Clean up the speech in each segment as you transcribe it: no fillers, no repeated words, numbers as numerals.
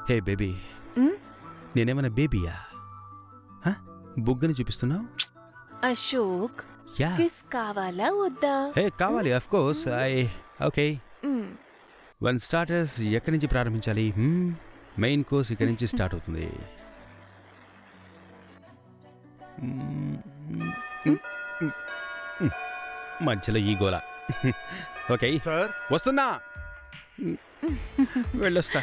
Hey baby, నేనేమన్నా బేబీయా? బుగ్గని చూపిస్తున్నావు? Ashok, yeah. Kiss కావాలా వద్దా? హే కావాలి, of course. Okay. One starters ఎక్కడి నుంచి ప్రారంభించాలి? మెయిన్ కోర్స్ ఇక్కడి నుంచి స్టార్ట్ అవుతుంది. మధ్యలో ఈ గోల. ఓకే సార్, వస్తున్నా. వెళ్ళొస్తా.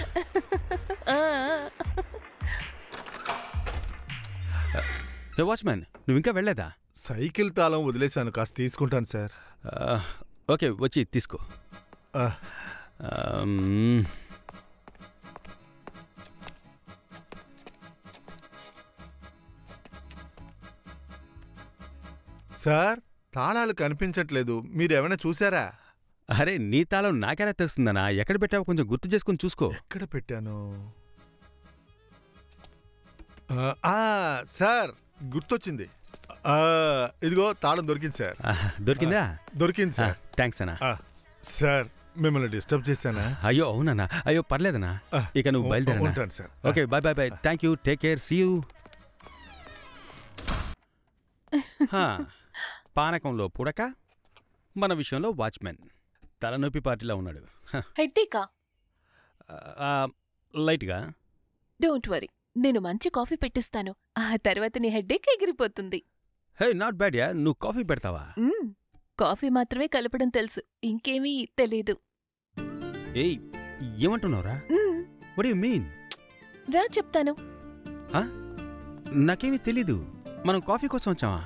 వాచ్మ్యాన్, నువ్వు ఇంకా వెళ్ళలేదా? సైకిల్ తాళం వదిలేశాను, కాస్త తీసుకుంటాను సార్. ఓకే, వచ్చి తీసుకో. సార్, తాళాలు కనిపించట్లేదు, మీరేమైనా చూసారా? అరే, నీ తాళం నాకెలా తెలుస్తుందనా? ఎక్కడ పెట్టావో కొంచెం గుర్తు చేసుకుని చూసుకో. ఎక్కడ పెట్టాను? సార్, గుర్తొచ్చింది. ఇదిగో తాళం దొరికింది సార్. దొరికిందా? దొరికింది సార్. థ్యాంక్స్ అన్నా. సార్, మిమ్మల్ని డిస్టర్బ్ చేశానా? అయ్యో అవునన్నా, అయ్యో పర్లేదన్నా. ఇక నువ్వు బయలుదేరా. ఉంటాను sir. Okay, bye bye bye. Thank you, take care, see you. పానకంలో పుడక, మన విషయంలో వాచ్మెన్. తలనొప్పి పార్టీలా ఉన్నాడు. హెడ్డేకా? లైట్గా. డోంట్ వరీ, నేను మంచి కాఫీ పెట్టిస్తాను. ఆ తర్వాత నీ హెడ్డేక్ ఎగిరిపోతుంది. Hey, not bad ya. నువ్వు కాఫీ పెడతావా? కాఫీ మాత్రమే కలపడం తెలుసు, ఇంకేమీ తెలీదు. ఏయ్, ఏమంటున్నావురా? What you mean? రా చెప్తాను. నాకేమీ తెలీదు. మనం కాఫీ కోసం వచ్చావా?